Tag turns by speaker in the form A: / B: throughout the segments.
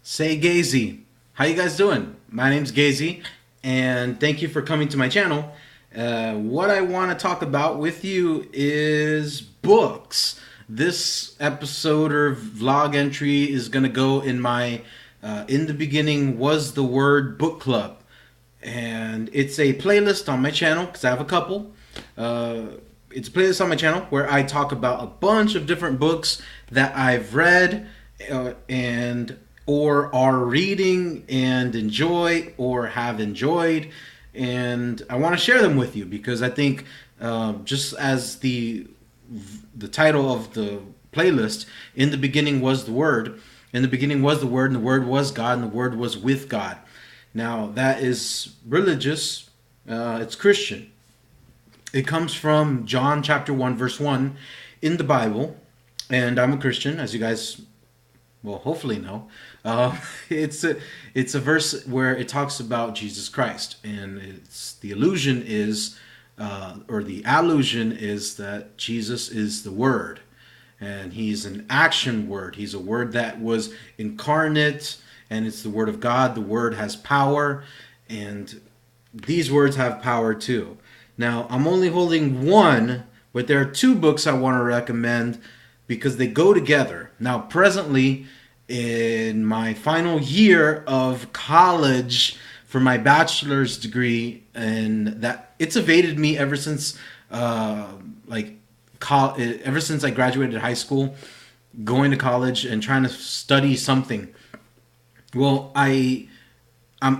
A: Say Gazy. How you guys doing? My name's Gazy, and thank you for coming to my channel. What I want to talk about with you is books. This episode or vlog entry is going to go in my In the Beginning Was the Word book club. And it's a playlist on my channel, because I have a couple. It's a playlist on my channel where I talk about a bunch of different books that I've read and or are reading and enjoy or have enjoyed, and I want to share them with you because I think, just as the title of the playlist, in the beginning was the Word. In the beginning was the Word, and the Word was God, and the Word was with God. Now that is religious. It's Christian. It comes from John chapter 1 verse 1 in the Bible, and I'm a Christian, as you guys well hopefully know. It's a verse where it talks about Jesus Christ, and it's the allusion is or the allusion is that Jesus is the Word, and he's an action word. He's a word that was incarnate, and it's the Word of God. The Word has power, and these words have power too. Now, I'm only holding one, but there are two books I want to recommend because they go together. Now, presently, in my final year of college for my bachelor's degree, and that it's evaded me ever since, ever since I graduated high school, going to college and trying to study something. Well, I'm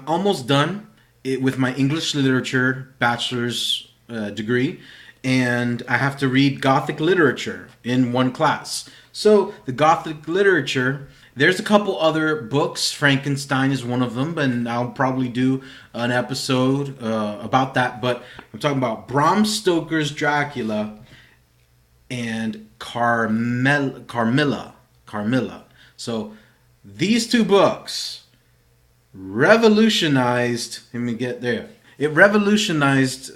A: almost done with my English literature bachelor's degree, and I have to read Gothic literature in one class. So the Gothic literature, there's a couple other books. Frankenstein is one of them, and I'll probably do an episode about that. But I'm talking about Bram Stoker's Dracula and Carmilla. So these two books revolutionized. Let me get there. It revolutionized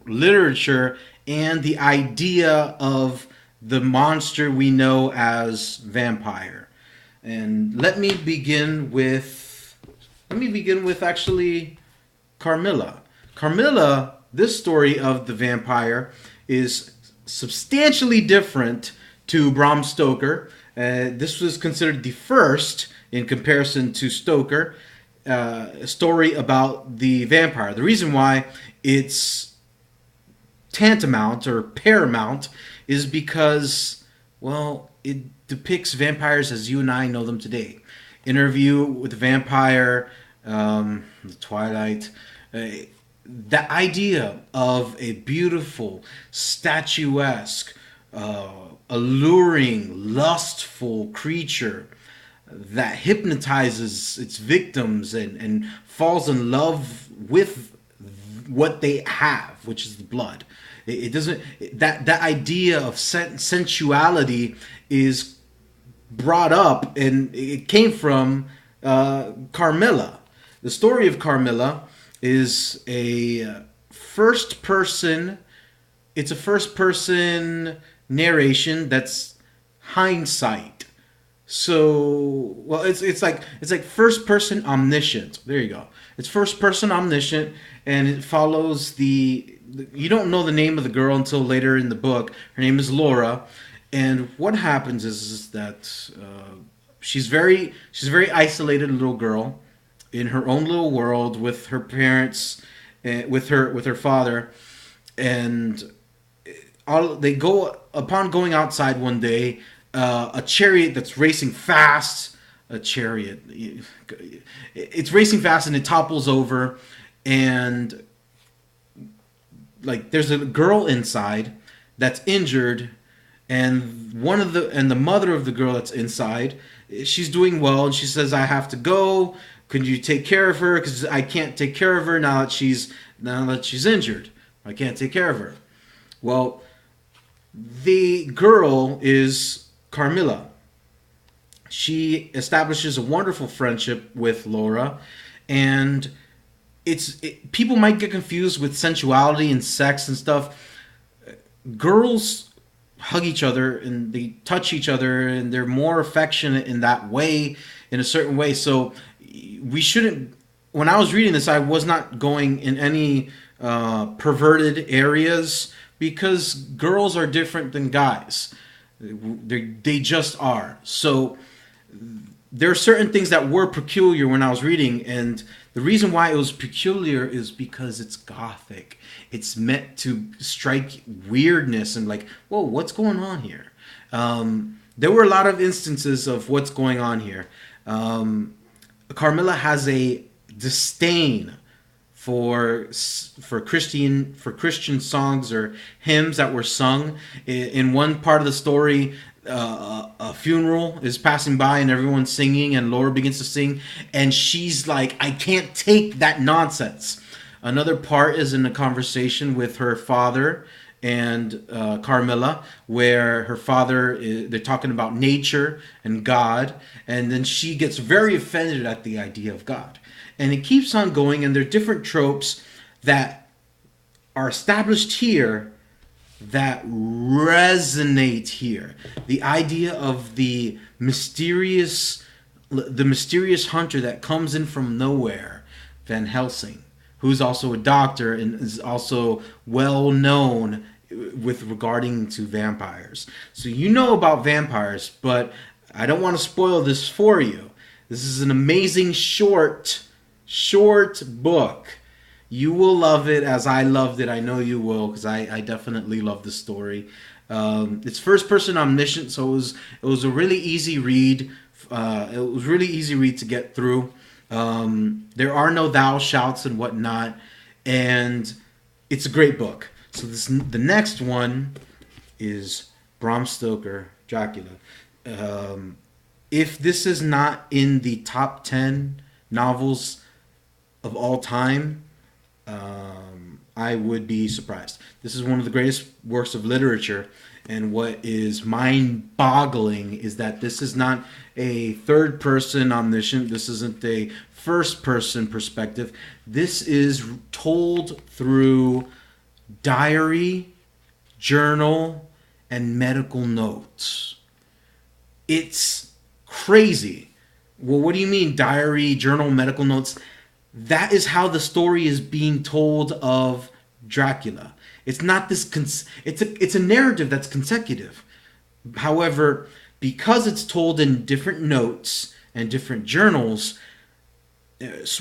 A: literature and the idea of the monster we know as vampire. And let me begin with actually Carmilla. Carmilla, this story of the vampire is substantially different to Bram Stoker. This was considered the first, in comparison to Stoker, story about the vampire. The reason why it's tantamount or paramount is because, well, it depicts vampires as you and I know them today. Interview with the Vampire, The Twilight. The idea of a beautiful, statuesque, alluring, lustful creature that hypnotizes its victims and falls in love with what they have, which is the blood. It doesn't, that idea of sensuality is brought up, and it came from Carmilla. The story of Carmilla is a first person. It's a first person narration that's hindsight. So, well, it's like first person omniscient. There you go. It's first person omniscient, and it follows you don't know the name of the girl until later in the book. Her name is Laura, and what happens is that she's very isolated little girl in her own little world with her parents, with her father, and they go upon going outside one day. A chariot that's racing fast. It's racing fast and it topples over, and like there's a girl inside that's injured, and the mother of the girl that's inside, she's doing well, and she says, "I have to go. Could you take care of her? Because I can't take care of her now that she's injured. I can't take care of her." Well, the girl is Carmilla. She establishes a wonderful friendship with Laura, and people might get confused with sensuality and sex and stuff. Girls hug each other and they touch each other, and they're more affectionate in that way. in a certain way. So we shouldn't. When I was reading this, I was not going in any perverted areas, because girls are different than guys. They just are. So there are certain things that were peculiar when I was reading, and the reason why it was peculiar is because it's gothic. It's meant to strike weirdness and like, whoa, what's going on here? There were a lot of instances of what's going on here. Carmilla has a disdain for Christian songs or hymns that were sung. In one part of the story, a funeral is passing by and everyone's singing, and Laura begins to sing, and she's like, I can't take that nonsense. Another part is in a conversation with her father and Carmilla, where her father they're talking about nature and God, and then she gets very offended at the idea of God. And it keeps on going, and there are different tropes that are established here that resonate here. The idea of the mysterious hunter that comes in from nowhere, Van Helsing, who's also a doctor and is also well known with regarding to vampires. So you know about vampires, but I don't want to spoil this for you. This is an amazing short book. You will love it as I loved it. I know you will, because I definitely love the story. It's first person omniscient, so it was a really easy read. It was really easy read to get through. There are no thou shouts and whatnot, and it's a great book. So the next one is Bram Stoker, Dracula. If this is not in the top 10 novels of all time, I would be surprised. This is one of the greatest works of literature, and what is mind-boggling is that this is not a third-person omniscient. This isn't a first-person perspective. This is told through diary, journal, and medical notes. It's crazy. Well, what do you mean diary, journal, medical notes? That is how the story is being told of Dracula. It's not this. It's a narrative that's consecutive. However, because it's told in different notes and different journals,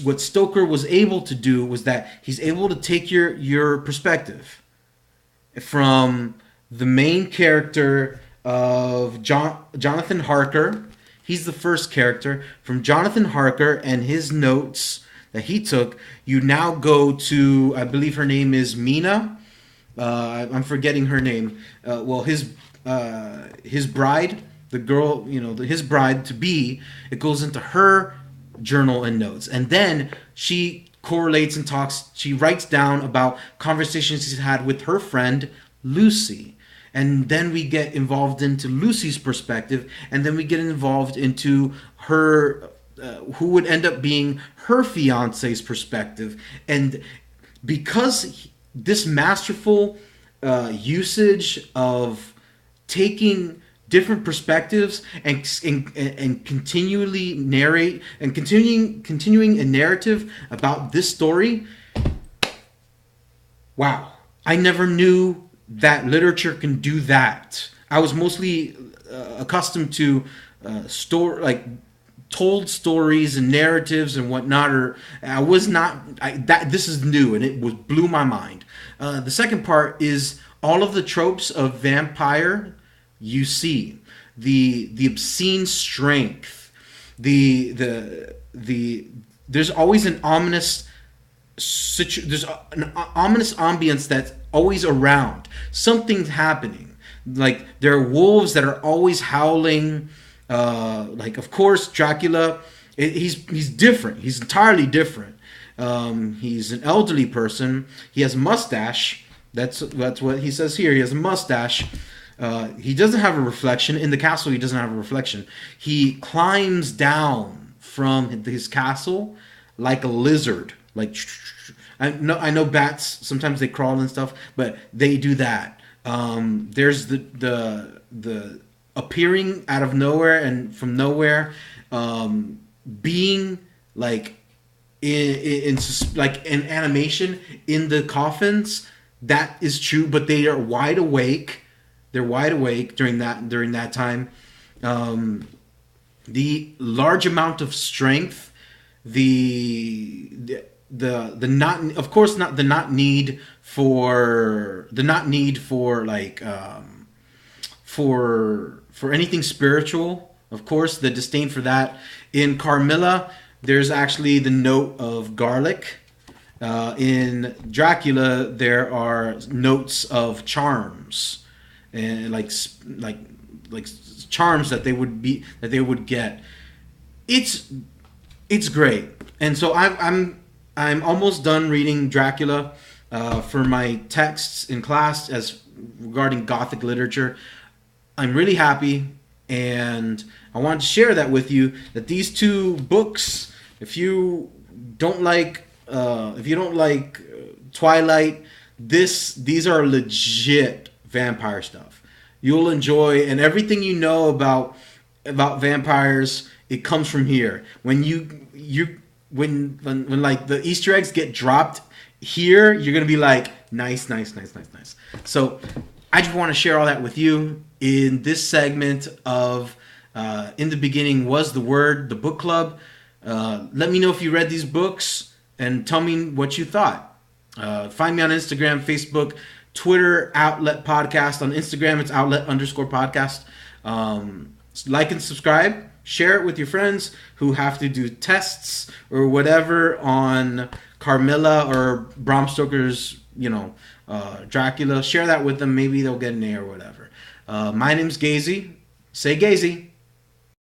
A: what Stoker was able to do was that he's able to take your perspective from the main character of Jonathan Harker. He's the first character. From Jonathan Harker and his notes that he took, you now go to, I believe her name is Mina. I'm forgetting her name. Well, his bride, the girl, his bride to be, it goes into her journal and notes, and then she correlates and talks. She writes down about conversations she's had with her friend Lucy, and then we get involved into Lucy's perspective, and then we get involved into her. Who would end up being her fiance's perspective. And because this masterful usage of taking different perspectives and continually narrate and continuing a narrative about this story, wow, I never knew that literature can do that. I was mostly accustomed to told stories and narratives and whatnot, or I was not. This is new, and it blew my mind. The second part is all of the tropes of vampire. You see the obscene strength. There's always an ominous there's an ominous ambience that's always around. Something's happening. Like there are wolves that are always howling. Of course, Dracula, he's different. He's entirely different. He's an elderly person. He has a mustache. That's what he says here. He has a mustache. He doesn't have a reflection. In the castle, he doesn't have a reflection. He climbs down from his castle like a lizard. I know bats, sometimes they crawl and stuff, but they do that. There's the appearing out of nowhere and from nowhere, being like in like an animation in the coffins. That is true, but they are wide awake. They're wide awake during that time. The large amount of strength, the not, of course, not the not need for like for anything spiritual. Of course, the disdain for that. In Carmilla, there's actually the note of garlic. In Dracula, there are notes of charms, and like charms that they would get. It's great, and so I'm almost done reading Dracula for my texts in class as regarding Gothic literature. I'm really happy, and I wanted to share that with you. That these two books, if you don't like Twilight, these are legit vampire stuff. You'll enjoy, and everything you know about vampires, it comes from here. When when like the Easter eggs get dropped here, you're gonna be like, nice. So I just want to share all that with you in this segment of In the Beginning Was the Word, the book club. Let me know if you read these books and tell me what you thought. Find me on Instagram, Facebook, Twitter, Outlet Podcast. On Instagram, it's outlet_podcast. Like and subscribe. Share it with your friends who have to do tests or whatever on Carmilla or Bram Stoker's, Dracula. Share that with them. Maybe they'll get an A or whatever. My name's Gazy. Say Gazy.